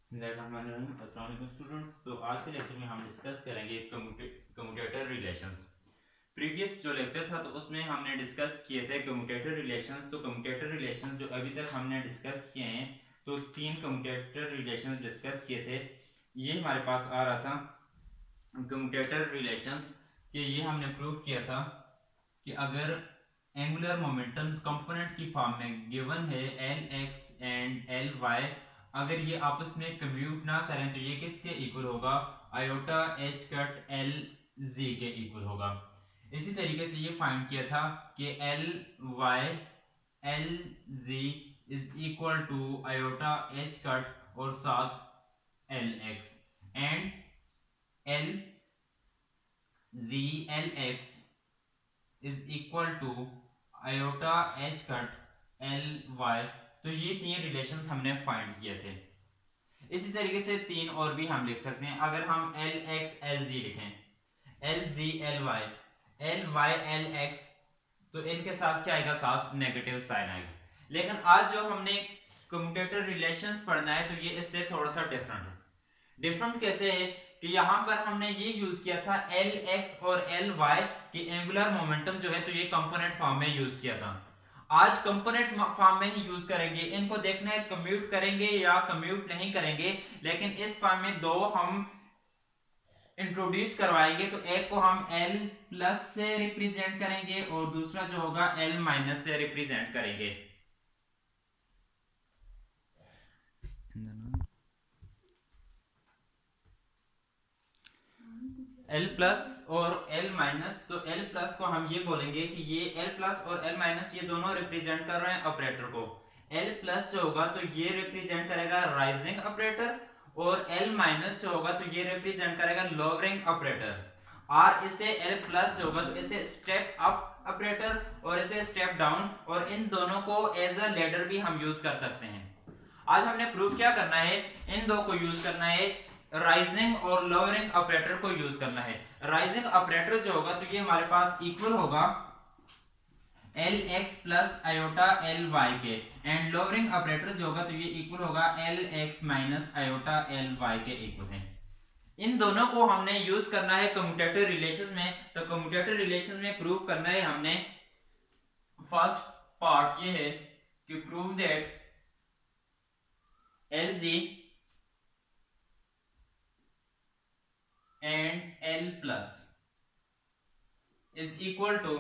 Students, तो आज के लेक्चर में हम डिस्कस करेंगे कम्यूटेटर रिलेशंस। प्रीवियस जो लेक्चर था तो उसमें हमने डिस्कस किए थे कम्यूटेटर रिलेशंस। तो कम्यूटेटर रिलेशंस जो अभी तक हमने डिस्कस किए हैं, तो 3 कम्यूटेटर रिलेशंस डिस्कस किए थे। ये हमारे पास आ रहा था कम्यूटेटर रिलेशंस कि ये हमने प्रूव किया था कि अगर एंगुलर मोमेंटम्स कंपोनेंट की फॉर्म में गिवन है L x and L Y, अगर ये आपस में कम्यूट ना करें तो ये किसके इक्वल होगा? Iota H cut L G के इक्वल होगा। इसी तरीके से ये फाइंड किया था कि L Y L ji is equal to iota H cut और साथ L x, and L ji L x is equal to iota H cut L Y. तो ये 3 रिलेशंस हमने फाइंड किए थे। इसी तरीके से 3 और भी हम लिख सकते हैं। अगर हम एल एक्स एल जी लिखें, एल जी एल वाई एल एक्स, तो इनके साथ क्या आएगा? साथ नेगेटिव साइन आएगा। लेकिन आज जो हमने कम्यूटेटर रिलेशंस पढ़ना है तो ये इससे थोड़ा सा डिफरेंट है। डिफरेंट कैसे है कि यहां पर हमने ये यूज किया था एल एक्स और एल वाई की एंगुलर मोमेंटम जो है तो ये कंपोनेंट फॉर्म में यूज किया था। आज कंपोनेंट फॉर्म में ही यूज करेंगे। इनको देखना है कम्यूट करेंगे या कम्यूट नहीं करेंगे, लेकिन इस फॉर्म में दो हम इंट्रोड्यूस करवाएंगे। तो एक को हम एल प्लस से रिप्रेजेंट करेंगे और दूसरा जो होगा एल माइनस से रिप्रेजेंट करेंगे। एल प्लस और एल माइनस, तो एल प्लस को हम ये बोलेंगे कि ये एल प्लस और एल माइनस ये दोनों रिप्रेजेंट कर रहे हैं ऑपरेटर को। एल प्लस जो होगा तो ये रिप्रेजेंट करेगा राइजिंग ऑपरेटर, और एल माइनस जो होगा तो ये रिप्रेजेंट करेगा लोअरिंग ऑपरेटर। और इसे एल प्लस जो होगा तो इसे स्टेप अप ऑपरेटर और इसे स्टेप डाउन, और इन दोनों को एज अ लेडर भी हम यूज कर सकते हैं। आज हमने प्रूफ क्या करना है? इन दो को यूज करना है, राइजिंग और लोअरिंग ऑपरेटर को यूज करना है। राइजिंग ऑपरेटर जो होगा तो ये हमारे पास इक्वल होगा L x plus iota L Y के, एंड लोअरिंग ऑपरेटर जो होगा तो ये इक्वल होगा L x minus iota L Y के इक्वल है। इन दोनों को हमने यूज करना है कम्यूटेटर रिलेशंस में। तो कम्यूटेटर रिलेशंस में प्रूव करना है हमने, फर्स्ट पार्ट ये है कि prove that L ji and L plus is equal to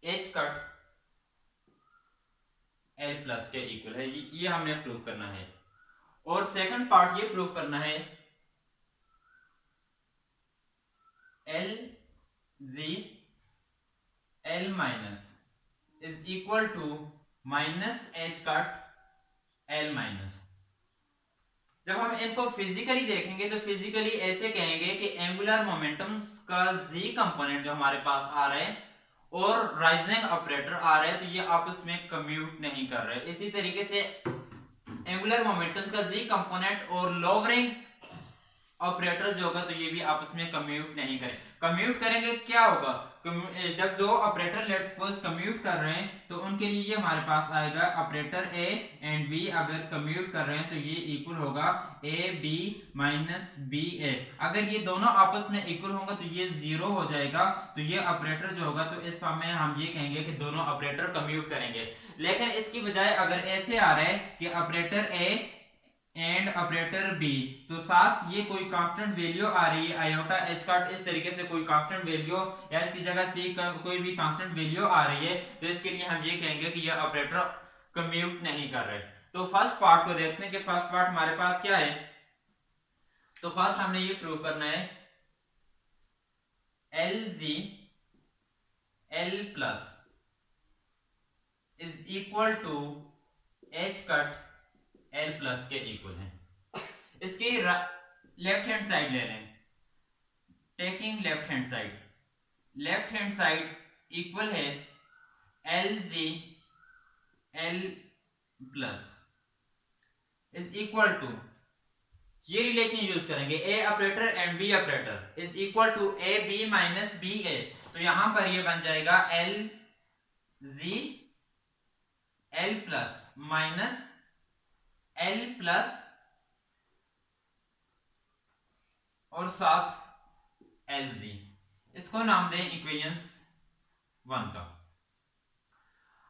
H cut L plus के इक्वल है। ये हमने प्रूव करना है। और सेकंड पार्ट ये प्रूव करना है L Z L minus is equal to minus H cut L minus. जब हम इनको फिजिकली देखेंगे तो फिजिकली ऐसे कहेंगे कि एंगुलर मोमेंटम्स का z कंपोनेंट जो हमारे पास आ रहा है और राइजिंग ऑपरेटर आ रहा है तो ये आपस में कम्यूट नहीं कर रहे। इसी तरीके से एंगुलर मोमेंटम्स का z कंपोनेंट और लोअरिंग ऑपरेटर जो होगा तो ये भी आपस में कम्यूट नहीं करें। कम्यूट करेंगे क्या होगा? जब दो ऑपरेटर लेट्स सपोज कम्यूट कर रहे हैं तो उनके लिए ये हमारे पास आएगा ऑपरेटर ए एंड बी। अगर कम्यूट कर रहे हैं तो ये इक्वल होगा ए बी माइनस बी ए। अगर ये दोनों आपस में इक्वल होगा तो ये जीरो हो जाएगा। तो ये ऑपरेटर जो होगा तो इस फॉर्म में हम ये कहेंगे कि दोनों ऑपरेटर कम्यूट करेंगे। लेकिन इसकी बजाय अगर ऐसे आ रहा है कि operator A and operator B, तो साथ ये कोई कांस्टेंट वैल्यू आ रही है आयोटा एच कट, इस तरीके से कोई कांस्टेंट वैल्यू या इसकी जगह सी का कोई भी कांस्टेंट वैल्यू आ रही है, तो इसके लिए हम ये कहेंगे कि ये ऑपरेटर कम्यूट नहीं कर रहे। तो फर्स्ट पार्ट को देखते हैं कि फर्स्ट पार्ट हमारे पास क्या है। तो फर्स्ट हमने ये प्रूव करना है L ji L plus is equal to H cut L plus के इक्वल है। इसकी लेफ्ट हैंड साइड ले लें, taking left hand side equal है L ji L plus is equal to, ये रिलेशन यूज करेंगे A operator and B operator is equal to A B minus B A. तो यहां पर ये बन जाएगा एल जी L plus minus L plus और साथ एल जी, इसको नाम दें इक्वेशंस 1 का।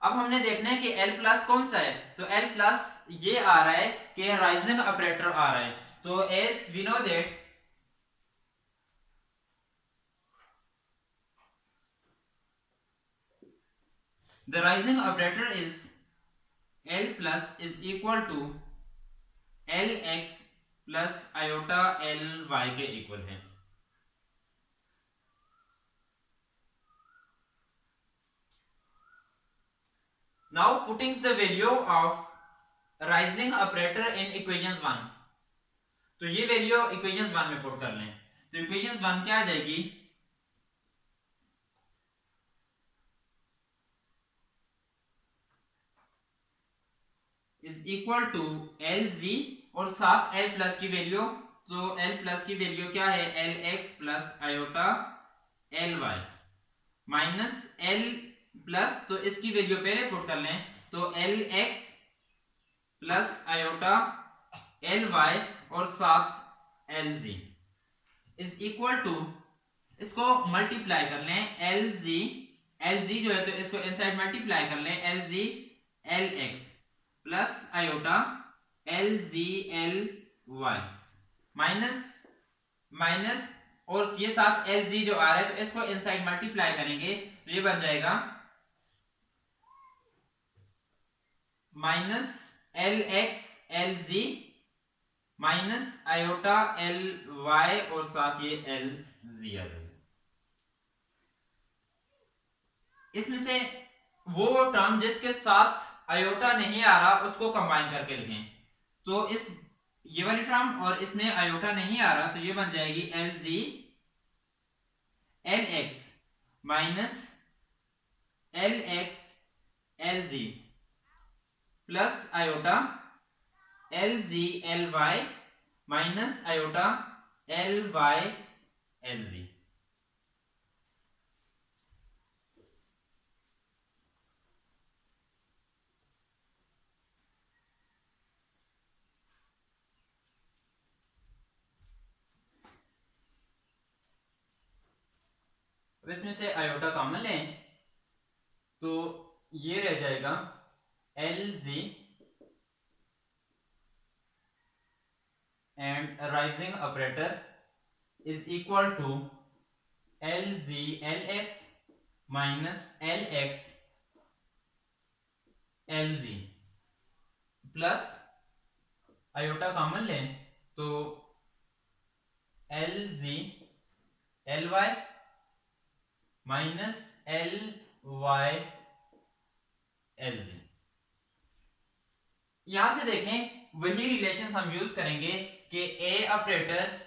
अब हमने देखना है कि एल प्लस कौन सा है, तो एल प्लस ये आ रहा है कि राइजिंग ऑपरेटर आ रहा है। तो as we know that the rising operator is L plus is equal to L x plus iota L Y के इक्वल है। Now putting the value of rising operator in equations 1, तो ये value equations 1 में put कर लें। तो equations 1 क्या आ जाएगी, इज इक्वल टू एल जी और साथ एल प्लस की वैल्यू, तो एल प्लस की वैल्यू क्या है, L x plus iota L y minus L plus, तो इसकी वैल्यू पहले पुट कर लें, तो L x plus iota L y और साथ L ji is equal to, इसको मल्टीप्लाई कर लें, एल जी जो है तो इसको इनसाइड मल्टीप्लाई कर लें, एल जी L x plus iota L जी एल वाई माइनस माइनस और ये साथ एल जी जो आ रहा है तो इसको इनसाइड मल्टीप्लाई करेंगे, तो ये बन जाएगा minus L x L z minus iota L y और साथ ये एल जी आ जाएगा। इसमें से वो टर्म जिसके साथ आयोटा नहीं आ रहा उसको कंबाइन करके लिखें, तो इस ये वाली टर्म और इसमें आयोटा नहीं आ रहा, तो ये बन जाएगी एल जी L x minus L x L z plus iota L जी L y minus iota L Y L z. इसमें से आयोटा कॉमन लें, तो ये रह जाएगा L ji and raising operator is equal to L ji L x minus L x L z plus iota common लें, तो L जी L y minus L Y L z. यहां से देखें वही रिलेशन हम यूज करेंगे कि A operator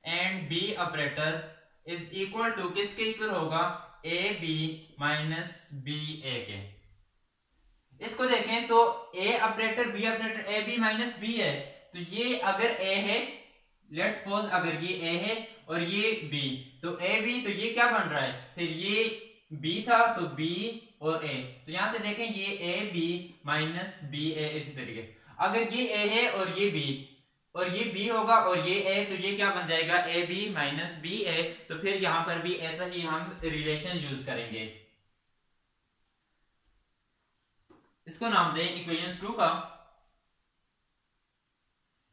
and B operator is equal to किसके इक्वल होगा, A B minus B A के। इसको देखें तो A operator B operator A B minus B है, तो ये अगर ए है, लेट्स सपोज अगर ये ए है और ये बी, तो ए बी, तो ये क्या बन रहा है, फिर ये बी था तो बी और ए, तो यहां से देखें ये ए बी माइनस बी ए, इसी तरीके से अगर ये ए है और ये बी और ये बी होगा और ये ए, तो ये क्या बन जाएगा, ए बी माइनस बी ए। तो फिर यहां पर भी ऐसा ही हम रिलेशन यूज करेंगे, इसको नाम दें इक्वेशन 2 का।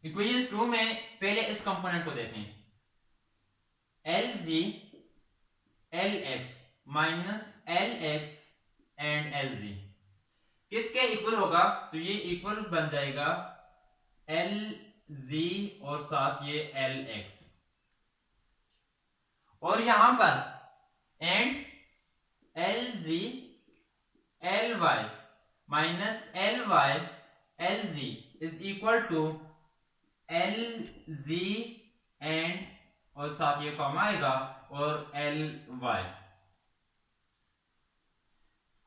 इक्वेशन 2 में पहले इस कंपोनेंट को देखें, L G L x minus L x and L G किसके इक्वल होगा, तो ये इक्वल बन जाएगा एल जी और साथ ये एल एक्स, और यहां पर and L ji L y minus L Y L ji is equal to L ji and और साथ ये कॉमा आएगा और एल वाई।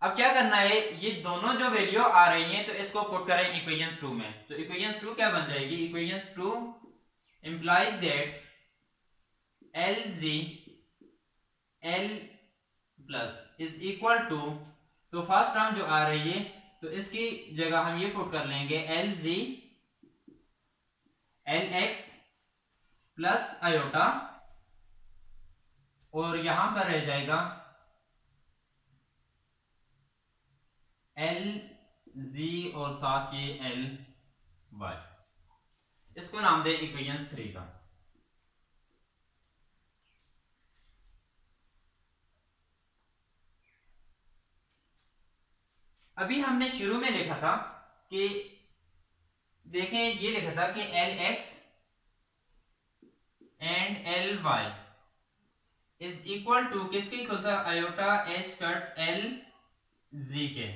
अब क्या करना है, ये दोनों जो वैल्यू आ रही हैं तो इसको पुट करें इक्वेशन 2 में, तो इक्वेशन 2 क्या बन जाएगी, equation 2 implies that L ji L plus is equal to, तो फर्स्ट टर्म जो आ रही है तो इसकी जगह हम ये पुट कर लेंगे एल जी एल एक्स प्लस आयोटा, और यहां पर रह जाएगा एल जी और साथ ये एल वाई। इसको नाम दे इक्वेशन 3 का। अभी हमने शुरू में लिखा था कि देखें, ये लिखा था कि L x and L Y is equal to किसके इक्वल था, iota H cut L G के।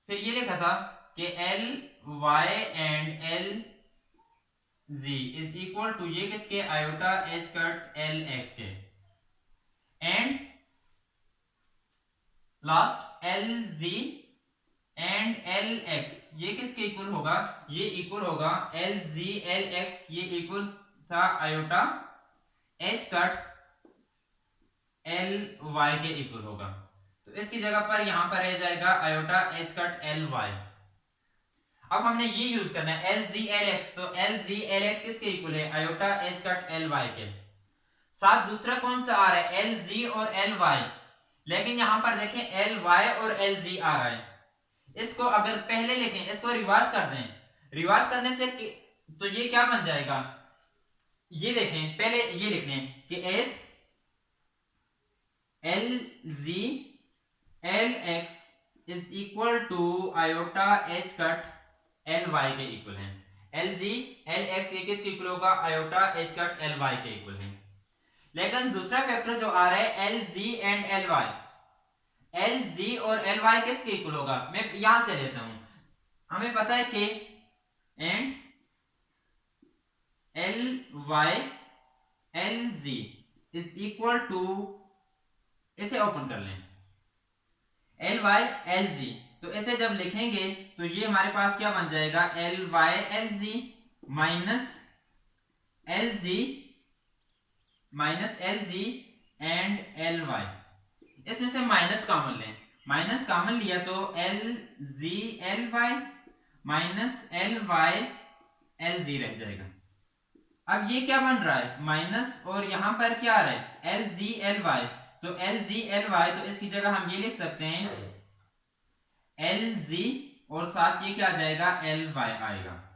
फिर ये लिखा था कि L Y and L ji is equal to ये किसके, iota H cut L X के, and last L ji and L x ये किसके इक्वल होगा, ये इक्वल होगा एल जी एल एक्स, ये इक्वल था iota H cut L Y के इक्वल होगा। तो इसकी जगह पर यहां पर रह जाएगा iota H cut L y. अब हमने ये यूज करना है एल जी एल एक्स, तो एल जी एल एक्स किसके इक्वल है, iota H cut L Y के। साथ दूसरा कौन सा आ रहा है, एल जी और एल वाई, लेकिन यहां पर देखें एल वाई और एल जी आ रहा है। इसको अगर पहले लिखें, इसको रिवाज कर दें, रिवाज करने से तो ये क्या बन जाएगा, ये देखें पहले ये लिख लें कि S L ji L x is equal to iota H cut L Y के इक्वल है। एल जी एल एक्स ये किसके इक्वल होगा, iota H cut L Y के इक्वल है। लेकिन दूसरा फैक्टर जो आ रहा है L ji and L Y, L जी और एल वाई किसके इक्वल होगा, मैं यहां से लेता हूं। हमें पता है कि and L Y L ji is equal to, इसे ओपन कर लें, एल वाई एल जी, तो इसे जब लिखेंगे तो ये हमारे पास क्या बन जाएगा, L Y L z minus L ji and L y. इसमें से माइनस कॉमन लें, माइनस कॉमन लिया तो एल जी L y minus L Y L z रह जाएगा। अब ये क्या बन रहा है, माइनस, और यहां पर क्या आ रहा है एल जी एल वाई, तो एल जी एल वाई, तो इसकी जगह हम ये लिख सकते हैं एल जी और साथ ये क्या आ जाएगा, एल वाई आएगा।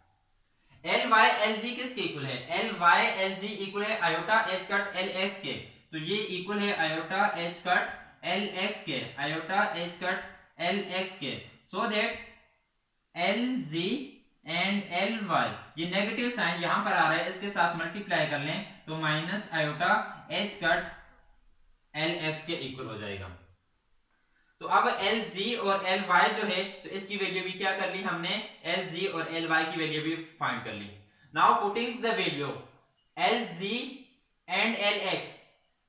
एल वाई एल जी किसके इक्वल है, L Y L G equal है iota H cut L X के, तो ये इक्वल है iota H cut L X के, iota H cut L X के, so that L ji and L Y, ये नेगेटिव साइन यहां पर आ रहा है, इसके साथ मल्टीप्लाई कर लें तो minus iota H cut L X के इक्वल हो जाएगा। तो अब एल जी और एल वाई जो है, तो इसकी वैल्यू भी क्या कर ली हमने, एल जी और एल वाई की वैल्यू भी फाइंड कर ली। Now putting the value L ji and L x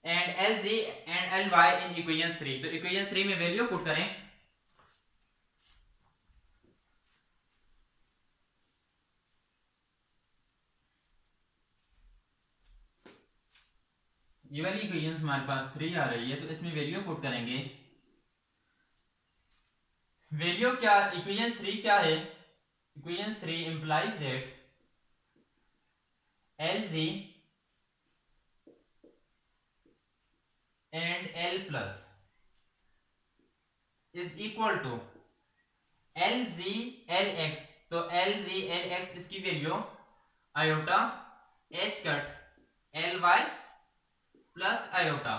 and L ji and L Y in equation 3, तो इक्वेशन 3 में वैल्यू पुट करें, ये वाली इक्वेशन हमारे पास 3 आ रही है, तो इसमें वैल्यू पुट करेंगे। वैल्यू क्या, इक्वेशन 3 क्या है, equation 3 implies that L ji and L plus is equal to L ji L x, तो एल जी एल एक्स इसकी value iota H cut L Y plus iota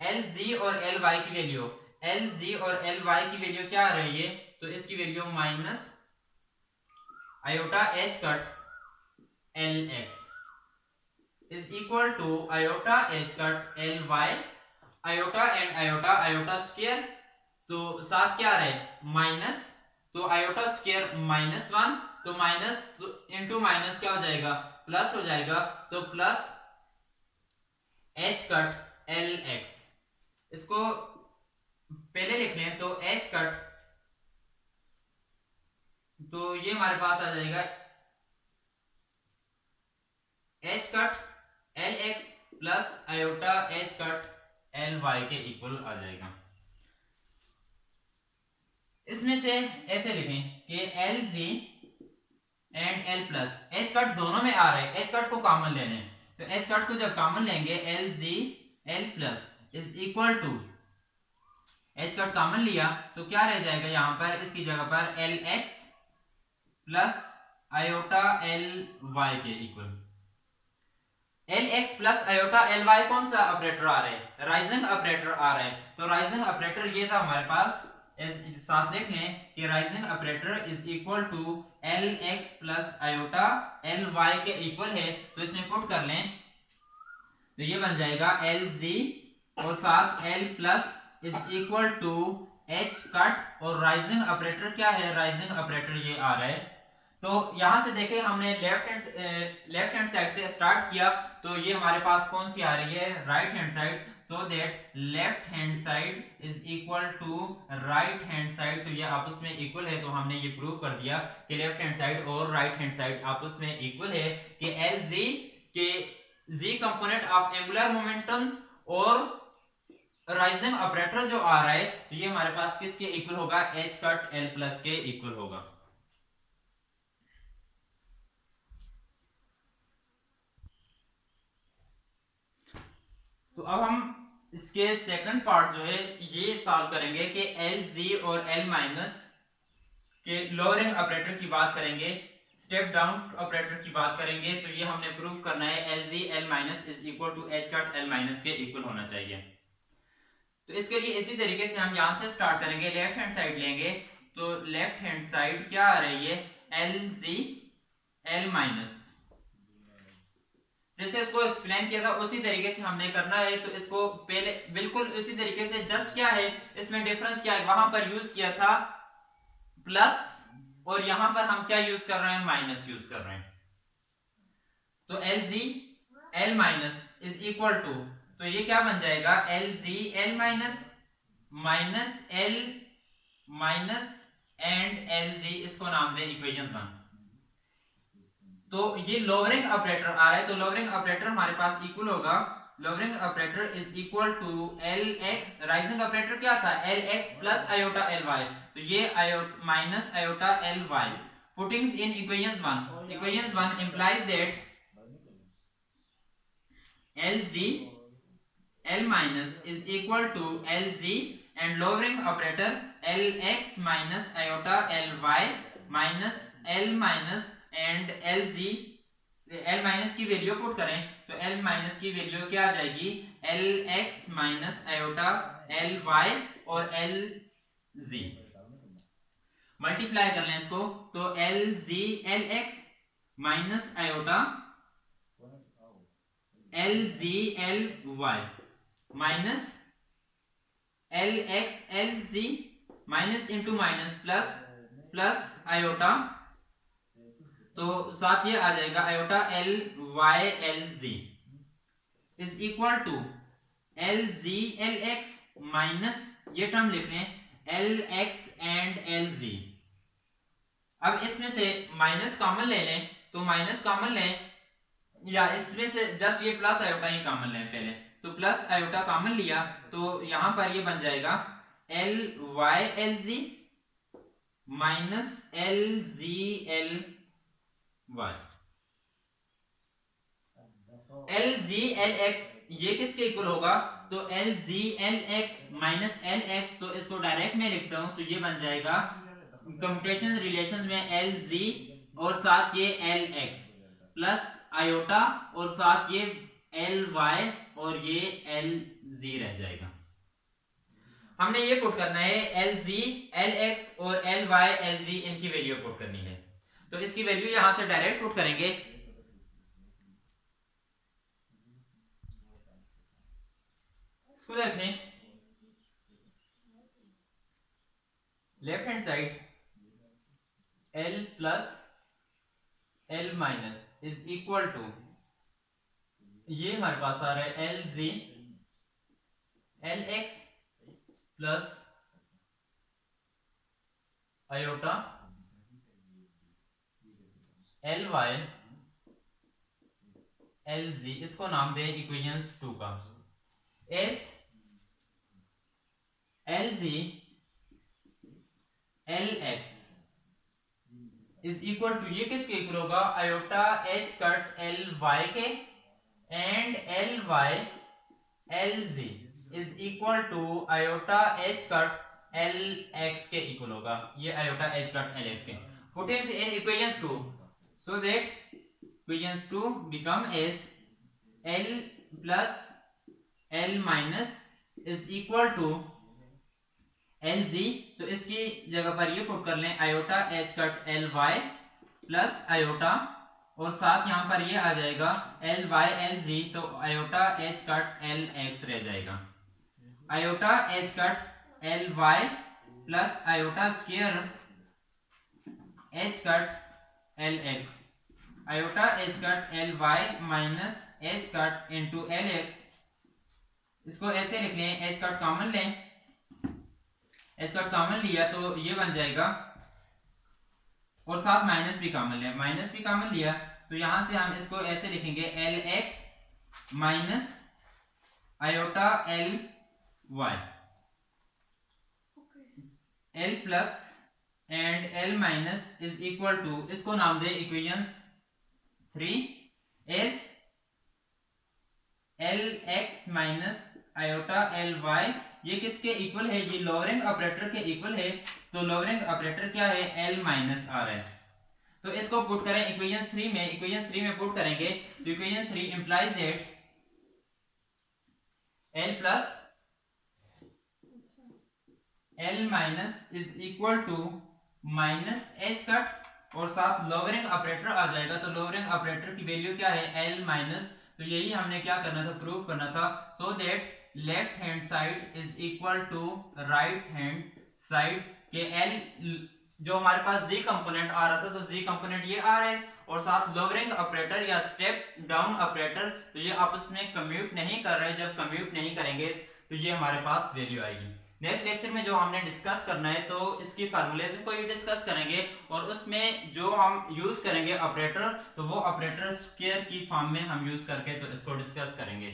L जी और L Y की value, L जी और L Y की value क्या आ रही है, तो इसकी value minus iota H cut L x is equal to iota H cut L y, iota and iota, iota square, तो साथ क्या आ रहा है माइनस, तो आयोटा स्क्वायर माइनस 1, तो माइनस इंटू माइनस क्या हो जाएगा, प्लस हो जाएगा, तो plus h cut L x, इसको पहले लिख लें तो एच कट, तो ये हमारे पास आ जाएगा h cut L x plus iota H cut L Y के इक्वल आ जाएगा। इसमें से ऐसे लिखें कि L ji and L plus, h cut दोनों में आ रहा है, एच कट को कॉमन लेने, तो एच कट को जब कॉमन लेंगे L ji L plus is equal to, H cut common लिया तो क्या रह जाएगा यहां पर, इसकी जगह पर L x plus iota L Y के equal. L x plus iota L Y कौन सा ऑपरेटर आ रहा है, राइजिंग ऑपरेटर आ रहा है, तो राइजिंग ऑपरेटर ये था हमारे पास, साथ देख लें कि raising operator is equal to L x plus iota L Y के इक्वल है, तो इसमें पुट कर लें तो ये बन जाएगा एल जी और साथ L plus is equal to H cut, और राइजिंग ऑपरेटर क्या है, राइजिंग ऑपरेटर ये आ रहा है। तो यहां से देखें हमने लेफ्ट हैंड साइड से स्टार्ट किया, तो ये हमारे पास कौन सी आ रही है, right hand side, so that left hand side is equal to right hand side, तो ये आपस में इक्वल है, तो हमने ये प्रूव कर दिया कि लेफ्ट हैंड साइड और राइट हैंड साइड आपस में इक्वल है, कि एल जी के जी कंपोनेंट ऑफ एंगुलर मोमेंटम्स और राइजिंग ऑपरेटर जो आ रहा है, तो ये हमारे पास किसके इक्वल होगा, एच कट एल प्लस के इक्वल होगा। तो अब हम इसके सेकंड पार्ट जो है ये सॉल्व करेंगे कि एल जी और एल माइनस के लोअरिंग ऑपरेटर की बात करेंगे, स्टेप डाउन ऑपरेटर की बात करेंगे, तो ये हमने प्रूव करना है L ji L minus is equal to H cut L minus के इक्वल होना चाहिए। तो इसके लिए इसी तरीके से हम यहां से स्टार्ट करेंगे, लेफ्ट हैंड साइड लेंगे, तो लेफ्ट हैंड साइड क्या आ रही है, एल जी एल माइनस, जैसे इसको एक्सप्लेन किया था उसी तरीके से हमने करना है, तो इसको पहले बिल्कुल उसी तरीके से, जस्ट क्या है इसमें डिफरेंस क्या है, वहां पर यूज किया था प्लस और यहां पर हम क्या यूज कर रहे हैं, माइनस यूज कर रहे हैं, तो L ji L minus is equal to, तो ये क्या बन जाएगा, L ji L minus minus L minus and L जी, इसको नाम दे इक्वेशन 1। तो ये लोअरिंग ऑपरेटर आ रहा है, तो लोअरिंग ऑपरेटर हमारे पास इक्वल होगा, lowering operator is equal to L x, raising operator क्या था, L x plus iota L Y, तो ये iota minus iota L y, putting in equation 1, equation 1 implies that L ji L minus is equal to L ji and lowering operator L x minus iota L y minus L minus and L ji, L minus की value put करें तो L minus की value क्या आ जाएगी, L x minus iota L y और L z, multiply कर लें इसको, तो एल जी L x minus iota L जी L y minus L x L z minus into minus plus plus iota, तो साथ ये आ जाएगा iota L Y L ji is equal to L ji L x minus ये term लिख रहे हैं L x and L जी। अब इसमें से माइनस कॉमन ले लें, तो माइनस कॉमन लें या इसमें से जस्ट ये प्लस आयोटा ही कॉमन लें पहले, तो प्लस आयोटा कॉमन लिया तो यहां पर ये बन जाएगा L Y L z minus L जी एल वाई, एल जी एल एक्स ये किसके इक्वल होगा, तो एल जी L x minus L x, तो इसको डायरेक्ट में लिखता हूं तो ये बन जाएगा कम्यूटेशन रिलेशंस में एल जी और साथ ये एल एक्स प्लस आयोटा और साथ ये एल वाई और ये एल जी रह जाएगा। हमने ये पुट करना है एल जी एल एक्स और एल वाई एल जी, इनकी वैल्यू पुट करनी है, तो इसकी वैल्यू यहां से डायरेक्ट पुट करेंगे, इसको देखें left hand side L plus L minus is equal to, ये हमारे पास आ रहा है एल जी L x plus iota L Y L जी, इसको नाम दे इक्वेशन 2 का, S L ji L x is equal to, ये किसके इक्वल होगा, iota H cut L Y के and L Y L ji is equal to iota H cut L X के equal होगा, ये iota H cut L X के। Put it in equations 2 so that equations 2 become as L plus L minus is equal to L जी, तो इसकी जगह पर ये put कर लें iota H cut L Y plus iota, और साथ यहां पर ये आ जाएगा एल वाई एल जी, तो iota H cut L x रह जाएगा। Iota H cut L Y plus iota square h cut L x, iota H cut L y minus h cut into L x, इसको ऐसे लिख लें, h cut common लें, h cut common लिया तो ये बन जाएगा, और साथ माइनस भी कॉमन लिया, माइनस भी कॉमन लिया तो यहां से हम इसको ऐसे लिखेंगे L x minus iota L Y, L plus and L minus is equal to, इसको नाम दे equations 3 S L x minus iota L Y, ये किसके इक्वल है, ये लोअरिंग ऑपरेटर के इक्वल है, तो लोअरिंग ऑपरेटर क्या है, एल माइनस आर है, तो इसको पुट करें इक्वेशन 3 में, इक्वेशन 3 में पुट करेंगे तो equation 3 implies that L plus L minus is equal to minus h cut, और साथ लोअरिंग ऑपरेटर आ जाएगा, तो लोअरिंग ऑपरेटर की वैल्यू क्या है, एल माइनस, तो यही हमने क्या करना था, प्रूव करना था, so that left hand side is equal to right hand side के एल, जो हमारे पास जी कंपोनेंट आ रहा था तो जी कंपोनेंट ये आ रहा है, और साथ लोअरिंग ऑपरेटर या स्टेप डाउन ऑपरेटर, तो ये आपस में कम्यूट नहीं कर रहे, जब कम्यूट नहीं करेंगे तो ये हमारे पास वैल्यू आएगी। नेक्स्ट लेक्चर में जो हमने डिस्कस करना है तो इसकी फार्मूलेशन को ही डिस्कस करेंगे, और उसमें जो हम यूज करेंगे ऑपरेटर, तो वो ऑपरेटर स्क्वायर की फॉर्म में हम यूज करके तो इसको डिस्कस करेंगे।